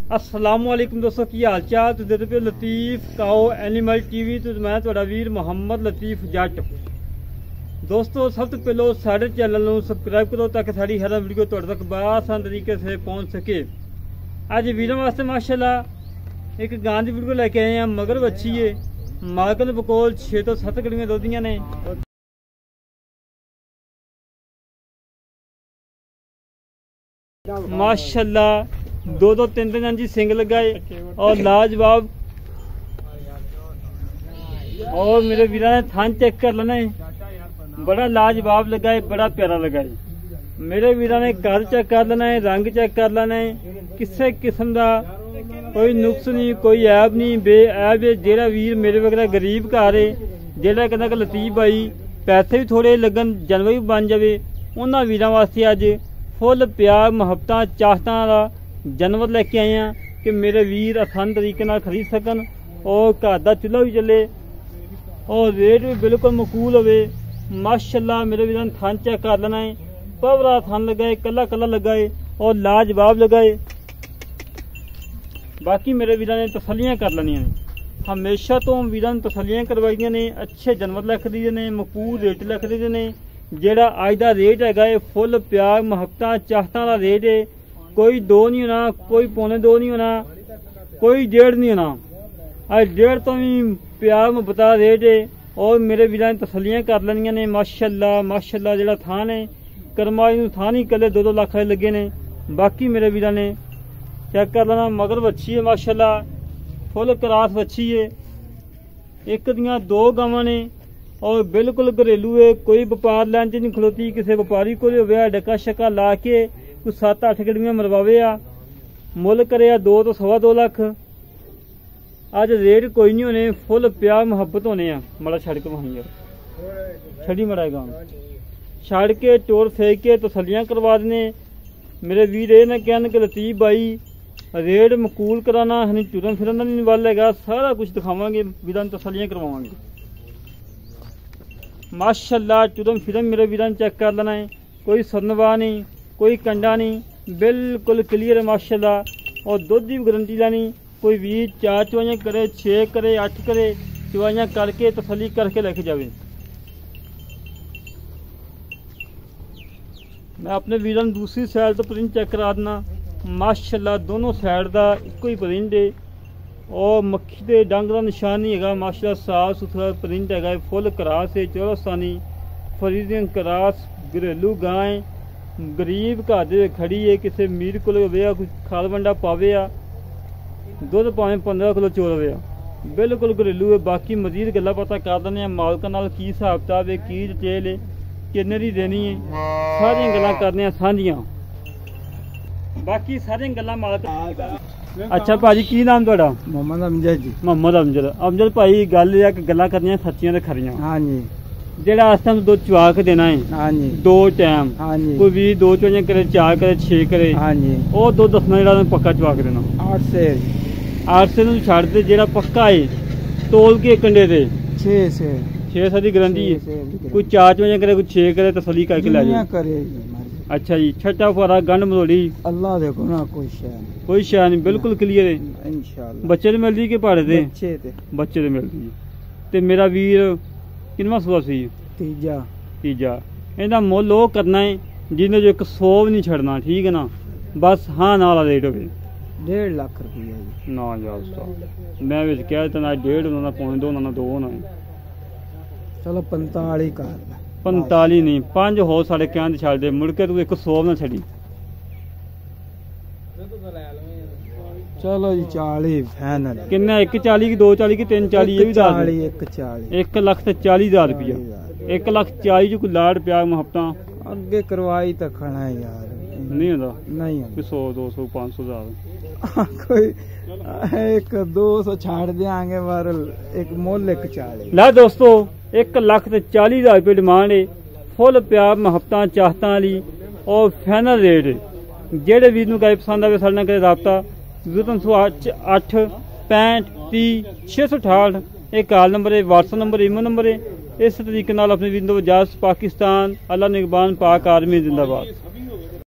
असलामुअलैकुम दोस्तों की हाल चाल। तुम देखते पे लतीफ काओ एनिमल टीवी। तो मैं तुहाडा वीर मोहम्मद लतीफ जट। दोस्तों सब तो पहलो साढ़े चैनल को सबसक्राइब करो ताकि साड़ी हर वीडियो तुहाडे तक आसान तरीके से पहुँच सके। अज वीरों वास्ते माशाल्लाह एक गां की वीडियो लैके आए हैं। मगर बच्ची है मालकन बकोल 6 तो 7 गड़ियां दोधियां ने। माशाल्लाह 2 3 इंची सिंग लगाए और लाजवाब। और मेरे वीरा ने थान चेक कर लेना है, बड़ा लाजवाब लगा है, बड़ा प्यारा लगा है। मेरे वीरा ने कद चेक कर लेना है, रंग चेक कर लेना है, किसी किस्म का कोई नुक्स नहीं, कोई ऐब नहीं, बेऐब है। जेड़ा वीर मेरे वगैरह गरीब घर है, जेड़ा कहना कि लतीफ भाई पैसे भी थोड़े लगन जानवर भी बन जाए, उन्होंने वीरों वास्ते अज फुल प्यार मुहब्बत चाहता का जानवर लैके आए हैं कि मेरे वीर आसान तरीके खरीद सकन और घर का चूल्हा भी चले और रेट भी बिल्कुल मकूल हो। माशाल्लाह मेरे वीर ने थान चेक कर लेना है, पवरा थान लगाए, कला कला लगाए और लाजवाब लगाए। बाकी मेरे वीर ने तसलियां कर लेनिया ने, हमेशा तो वीर ने तसलियां करवाइया ने, अच्छे जानवर लिख दिए ने, मकूल रेट लिख दिए ने। जेड़ा अज का रेट है फुल प्यार मुहब्बत चाहता का रेट है। कोई 2 नहीं होना, कोई पौने 2 नहीं होना, कोई 1.5 नहीं होना। अज 1.5 तो भी प्यार मुहब्बत रेट है और मेरे वीर ने तसलियां कर लेनिया ने। माशाल्लाह माशाल्लाह जेड़ा थान है करमाई थान ही कले 2-2 लाख लगे ने। बाकी मेरे वीर ने चेक कर लेना, मगर बच्ची है माशाल्लाह फुल क्रास बच्ची है। एक दियां 2 गावां ने और बिल्कुल घरेलू है, कोई व्यापार लैन च नहीं खलोती। किसी व्यापारी को डका शका ला के कुछ 7-8 गड़ियां मरवावे आ, मुल करे 2 तो 2.25 लाख। अज रेट कोई नहीं होने, फुल प्यार मुहब्बत होने आ। मड़ा छड़ के वहीं छड़ी मड़ाएगा छड़ के टोर फेंक के तसलियां करवा देने। मेरे वीर ये ना कहन कि लतीफ भाई रेट मकूल कराना हनी टुरन फिरन नहीं वाल है, सारा कुछ दिखावांगे, वीर तसलियां करवावांगे। माशाल्लाह टुरन फिरन मेरे वीर ने चेक कर लेना है, कोई सरनवा नहीं, कोई कंडा नहीं, बिल्कुल क्लियर है माशाल्लाह। और दुध की गारंटी लानी, कोई 20 4 चवाइयां करे, 6 करे, 8 करे, चवाइयां करके तसली करके लेके जावे। मैं अपने वीर ने दूसरी साइड तो प्रिंट चेक करा देना। माशाल्लाह दोनों साइड का एको ही प्रिंट है और मक्खी के डंग का निशान नहीं है। माशाल्लाह साफ सुथरा प्रिंट है, फुल क्रास है, चौरस्तानी फरीदियन क्रास घरेलू गाय गरीब घर खड़ी है। किसी मीर को कुछ खाल वंडा पावे आ, दुध भावें 15 किलो चोर होवे, बिल्कुल घरेलू है। बाकी मजीद गल्लां पता कर देने मालकां नाल की हिसाब किताब है, की डिटेल है, किन्ने दी देनी है, सारियां गल्लां करने सांझियां। बाकी सारियां गल्लां मालक। अच्छा भाजी की नाम तुहाडा? मोहम्मद अमजद जी। मोहम्मद अमजद। अमजद भाई गल है कि गल्लां करनियां सच्चियां ते खरियां। हाँ जी। जेड़ा इस टाइम 2 चवा के देना है, हाँ जी, 2 टाइम, हाँ जी, कोई 20 2 चवाइयां करे, 4 करे, 6 करे, हाँ जी, वो 2 दसना जेड़ा पक्का चवा के देना। 8 से छड़ दे, जेड़ा पक्का है तोल के कंडे दे 6 से दी गारंटी है। कोई 4 चवाइयां करे, कोई 6 करे, तसली करके ले जाए। अच्छा जी, छठा फुआरा गंढ मरोड़ी अल्लाह देखो ना, कोई शय नहीं, बिल्कुल क्लियर है इंशाअल्लाह। बच्चे तो मिलदी के पहाड़े दे बच्चे तो मिलदी। ते मेरा वीर किनवा सूआ सी? तीजा। इहदा मुल वो करना है जिन्हें जो 100 भी नहीं छड़ना, ठीक है ना, बस हाँ ना वाला रेट हो। 1.5 लाख रुपया ना यार मैं विच कह दिता ना 1.5 होना, पौने 2 होना, 2 होना। चलो 45 कर 45 नहीं, 5 हो साढ़े कहन छड़ दे, मुड़ के तू 100 ना छड़ी। चलो जी 40 फाइनल। किन्ना 140 की 240 की 340? ये भी दस 1,40,000 रुपया। 1,40,000 जो कोई लाड़ प्यार मुहब्बत अगे करवाई तो खड़ा है यार, नहीं होता नहीं 100 200 500 हज़ार कोई 100-200 छाड़ देंगे पर एक मोल 140। ला दोस्तों 1,40,000 रुपये डिमांड है, फुल प्यार मुहब्बत चाहता वाली और फाइनल रेट है। जेड़े वीर नूं गाय पसंद आवे साडे नाल करे राबता 08 65 30 668। एक कॉल नंबर है, व्हाट्सएप नंबर, ईमेल नंबर है। इस तरीके नाल अपने वीर नूं इजाज़त। पाकिस्तान अल्लाह निगहबान, पाक आर्मी जिंदाबाद।